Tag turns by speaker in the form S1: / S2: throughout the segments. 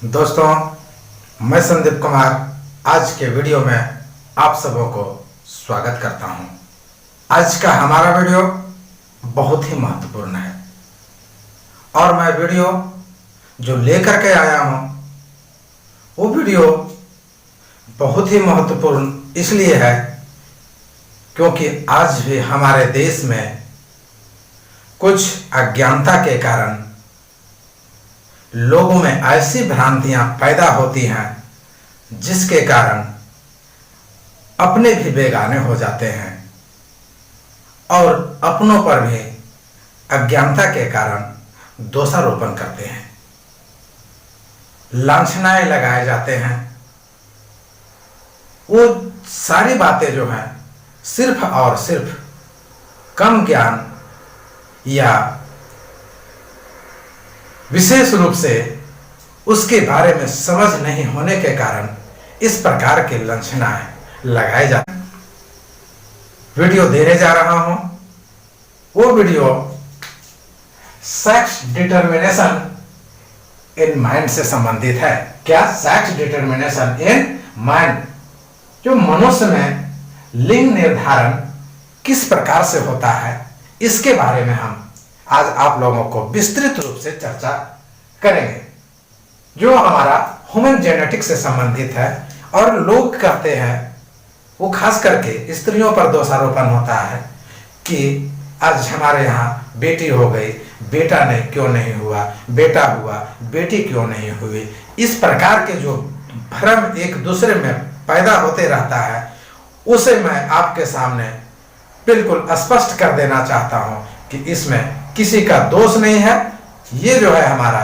S1: दोस्तों, मैं संदीप कुमार आज के वीडियो में आप सबों को स्वागत करता हूं। आज का हमारा वीडियो बहुत ही महत्वपूर्ण है और मैं वीडियो जो लेकर के आया हूं वो वीडियो बहुत ही महत्वपूर्ण इसलिए है क्योंकि आज भी हमारे देश में कुछ अज्ञानता के कारण लोगों में ऐसी भ्रांतियां पैदा होती हैं जिसके कारण अपने भी बेगाने हो जाते हैं और अपनों पर भी अज्ञानता के कारण दोषारोपण करते हैं, लांछनाएं लगाए जाते हैं। वो सारी बातें जो हैं सिर्फ और सिर्फ कम ज्ञान या विशेष रूप से उसके बारे में समझ नहीं होने के कारण इस प्रकार के लांछनाएं लगाए जाते हैं। वीडियो देने जा रहा हूं, वो video sex determination in mind से संबंधित है। क्या? सेक्स डिटर्मिनेशन इन माइंड, जो मनुष्य में लिंग निर्धारण किस प्रकार से होता है, इसके बारे में हम आज आप लोगों को विस्तृत रूप से चर्चा करेंगे, जो हमारा ह्यूमन जेनेटिक्स से संबंधित है। और लोग कहते हैं, वो खास करके स्त्रियों पर दोषारोपण होता है कि आज हमारे यहाँ बेटी हो गई, बेटा नहीं क्यों नहीं हुआ, बेटा हुआ बेटी क्यों नहीं हुई। इस प्रकार के जो भ्रम एक दूसरे में पैदा होते रहता है, उसे मैं आपके सामने बिल्कुल स्पष्ट कर देना चाहता हूं कि इसमें किसी का दोष नहीं है। ये जो है हमारा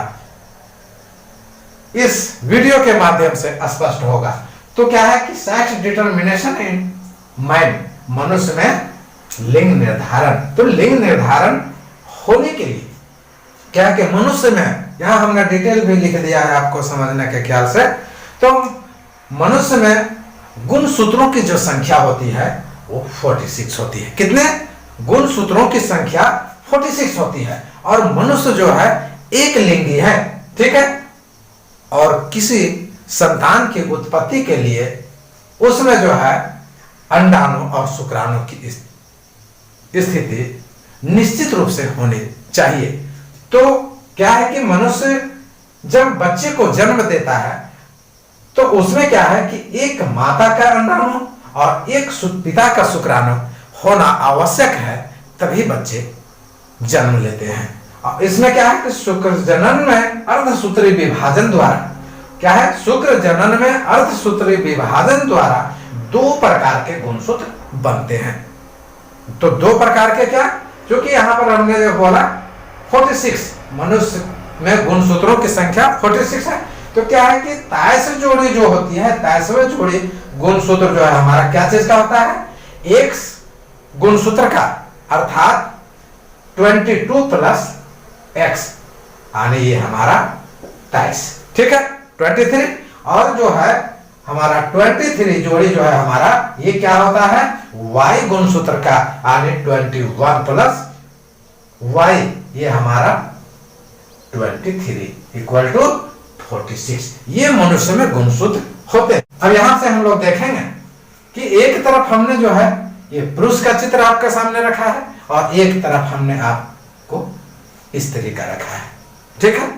S1: इस वीडियो के माध्यम से स्पष्ट होगा। तो क्या है कि सेक्स डिटर्मिनेशन इन माइंड, मनुष्य में लिंग निर्धारण। तो लिंग निर्धारण होने के लिए क्या है कि मनुष्य में, यहां हमने डिटेल भी लिख दिया है आपको समझने के ख्याल से, तो मनुष्य में गुणसूत्रों की जो संख्या होती है वो 46 होती है। कितने गुणसूत्रों की संख्या 46 होती है। और मनुष्य जो है एक लिंगी है, ठीक है। और किसी संतान की उत्पत्ति के लिए उसमें जो है अंडाणु और शुक्राणु की स्थिति निश्चित रूप से होनी चाहिए। तो क्या है कि मनुष्य जब बच्चे को जन्म देता है तो उसमें क्या है कि एक माता का अंडाणु और एक पिता का शुक्राणु होना आवश्यक है, तभी बच्चे जन्म लेते हैं। और इसमें क्या है कि शुक्र जनन में अर्धसूत्री विभाजन द्वारा, क्या है, शुक्र जनन में अर्धसूत्री विभाजन द्वारा 2 प्रकार के गुणसूत्र बनते हैं। तो 2 प्रकार के क्या, जो कि यहां पर हमने जो बोला 46, मनुष्य में गुणसूत्रों की संख्या 46 है। तो क्या है कि तायस जोड़ी जो होती है, तायसवें जोड़ी गुणसूत्र जो है हमारा क्या चीज का होता है, एक गुणसूत्र का, अर्थात 22 प्लस x, यानी ये हमारा 23, ठीक है, 23। और जो है हमारा 23 जोड़ी जो है हमारा, ये क्या होता है, y गुणसूत्र का, यानी 21 प्लस y, ये हमारा 23 इक्वल टू 46। ये मनुष्य में गुणसूत्र होते हैं। अब यहां से हम लोग देखेंगे कि एक तरफ हमने जो है ये पुरुष का चित्र आपके सामने रखा है और एक तरफ हमने आपको स्त्री का रखा है, ठीक है।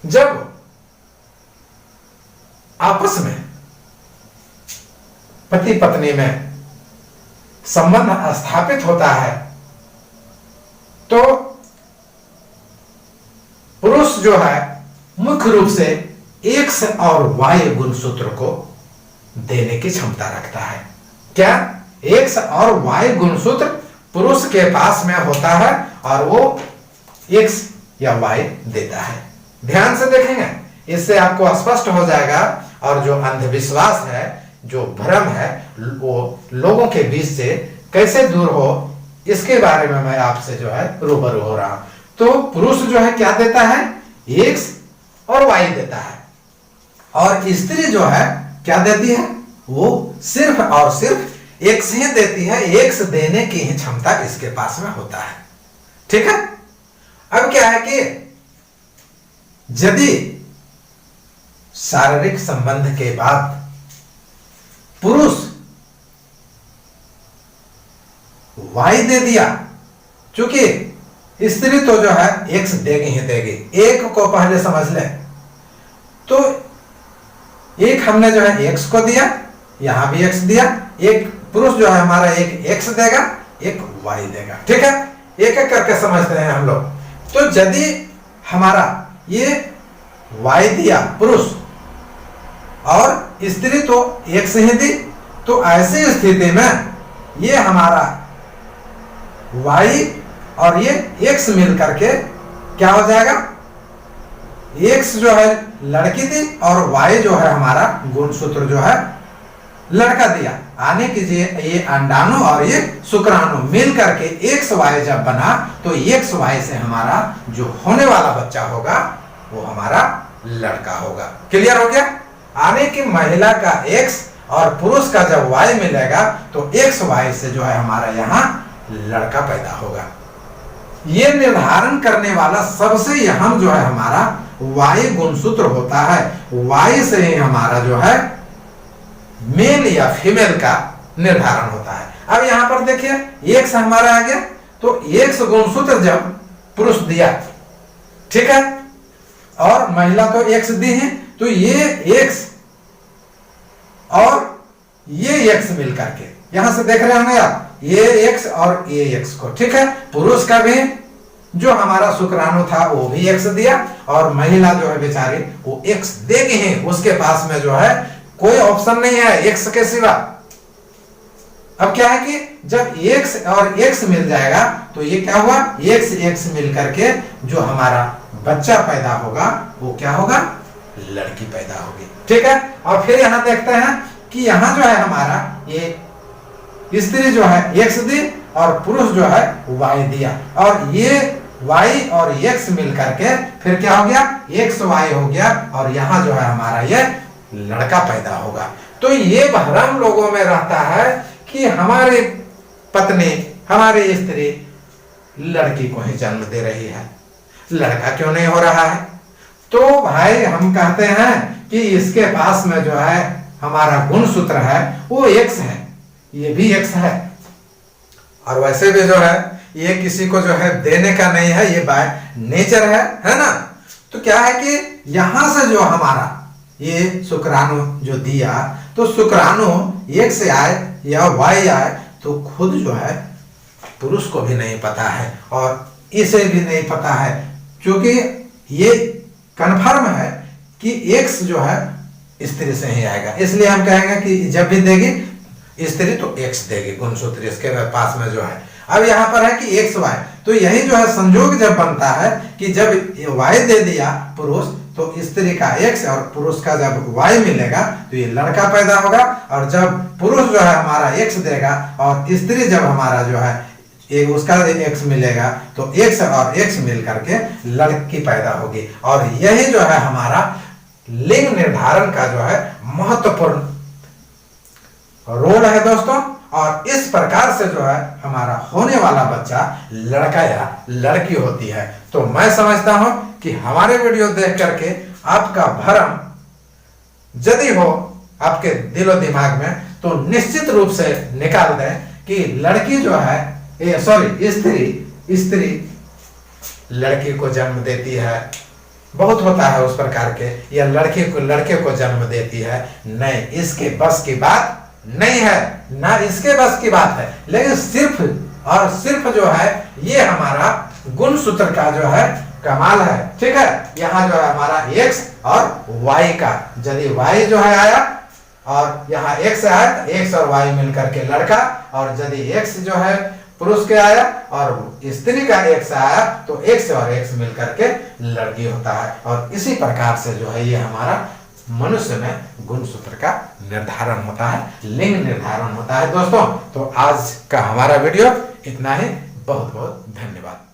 S1: जब आपस में पति पत्नी में संबंध स्थापित होता है तो पुरुष जो है मुख्य रूप से X और Y गुणसूत्र को देने की क्षमता रखता है। क्या? X और Y गुणसूत्र पुरुष के पास में होता है और वो X या Y देता है। ध्यान से देखेंगे, इससे आपको स्पष्ट हो जाएगा। और जो अंधविश्वास है, जो भ्रम है, वो लोगों के बीच से कैसे दूर हो, इसके बारे में मैं आपसे जो है रूबरू हो रहा हूं। तो पुरुष जो है क्या देता है, X और Y देता है, और स्त्री जो है क्या देती है, वो सिर्फ और सिर्फ X ही देती है। X देने की ही क्षमता इसके पास में होता है, ठीक है। अब क्या है कि यदि शारीरिक संबंध के बाद पुरुष वाई दे दिया, क्योंकि स्त्री तो जो है एक्स देगी ही देगी। एक को पहले समझ ले, तो एक हमने जो है एक्स को दिया, यहां भी एक्स दिया, एक पुरुष जो है हमारा एक एक्स देगा, एक वाई देगा। ठीक है, एक एक करके समझते हैं हम लोग। तो यदि हमारा ये वाई दिया पुरुष और स्त्री तो एक्स ही दी, तो ऐसी स्थिति में ये हमारा वाई और ये एक्स मिल करके क्या हो जाएगा, एक्स जो है लड़की दी और वाई जो है हमारा गुणसूत्र जो है लड़का दिया। आने कीजिए, ये अंडाणु और ये शुक्राणु मिल करके एक्स वाई जब बना, तो एक्स वाई से हमारा जो होने वाला बच्चा होगा वो हमारा लड़का होगा। क्लियर हो गया? आने की महिला का एक्स और पुरुष का जब वाई मिलेगा तो एक्स वाई से जो है हमारा यहाँ लड़का पैदा होगा। ये निर्धारण करने वाला सबसे अहम जो है हमारा वाई गुणसूत्र होता है। वाई से ही हमारा जो है मेल या फीमेल का निर्धारण होता है। अब यहां पर देखिए एक्स हमारा आ गया, तो एक्स गुणसूत्र जब पुरुष दिया, ठीक है, और महिला तो एक्स दी है, तो ये एक्स और ये एक्स मिल करके, यहां से देख रहे होंगे आप, ये एक्स और ये एक्स को, ठीक है, पुरुष का भी जो हमारा शुक्राणु था वो भी एक्स दिया और महिला जो है बेचारी वो एक्स देगी ही, उसके पास में जो है कोई ऑप्शन नहीं है एक्स के सिवा। अब क्या है कि जब एक्स और एक्स मिल जाएगा तो ये क्या हुआ, एक्स एक्स मिल करके जो हमारा बच्चा पैदा होगा वो क्या होगा, लड़की पैदा होगी। ठीक है, और फिर यहां देखते हैं कि यहां जो है हमारा ये स्त्री जो है एक्स दी और पुरुष जो है वाई दिया, और ये वाई और एक्स मिल करके फिर क्या हो गया, एक्स वाई हो गया, और यहाँ जो है हमारा ये लड़का पैदा होगा। तो ये भ्रम लोगों में रहता है कि हमारी पत्नी, हमारी स्त्री लड़की को ही जन्म दे रही है, लड़का क्यों नहीं हो रहा है? तो भाई हम कहते हैं कि इसके पास में जो है हमारा गुणसूत्र है वो एक्स है, ये भी एक्स है, और वैसे भी जो है ये किसी को जो है देने का नहीं है, ये बाय नेचर है ना। तो क्या है कि यहां से जो हमारा ये शुक्राणु जो दिया, तो शुक्राणु एक्स आए या वाई आए तो खुद जो है पुरुष को भी नहीं पता है और इसे भी नहीं पता है, क्योंकि ये कन्फर्म है कि एक्स जो है स्त्री से ही आएगा। इसलिए हम कहेंगे कि जब भी देगी स्त्री तो एक्स देगी गुणसूत्र इसके पास में जो है। अब यहाँ पर है कि एक्स वाई, तो यही जो है संयोग जब बनता है कि जब वाई दे दिया पुरुष तो स्त्री का एक्स और पुरुष का जब वाई मिलेगा तो ये लड़का पैदा होगा, और जब पुरुष जो है हमारा एक्स देगा और स्त्री जब हमारा जो है एक उसका एक्स मिलेगा तो एक्स और एक्स मिल करके लड़की पैदा होगी। और यही जो है हमारा लिंग निर्धारण का जो है महत्वपूर्ण रोल है दोस्तों। और इस प्रकार से जो है हमारा होने वाला बच्चा लड़का या लड़की होती है। तो मैं समझता हूं कि हमारे वीडियो देख करके आपका भ्रम यदि हो आपके दिलो दिमाग में तो निश्चित रूप से निकाल दें कि लड़की जो है स्त्री लड़की को जन्म देती है, बहुत होता है उस प्रकार के, या लड़के को जन्म देती है, नहीं, इसके बस की बात नहीं है, ना इसके बस की बात है। लेकिन सिर्फ और सिर्फ जो है ये हमारा गुणसूत्र का जो है कमाल है। ठीक है, यहाँ जो है हमारा एक्स और वाई का, यदि वाई जो है आया और यहाँ एक्स आया तो एक्स और वाई मिलकर के लड़का, और यदि एक्स जो है पुरुष के आया और स्त्री का एक्स आया तो एक्स और एक्स मिलकर के लड़की होता है। और इसी प्रकार से जो है ये हमारा मनुष्य में गुणसूत्र का निर्धारण होता है, लिंग निर्धारण होता है दोस्तों। तो आज का हमारा वीडियो इतना ही, बहुत बहुत धन्यवाद।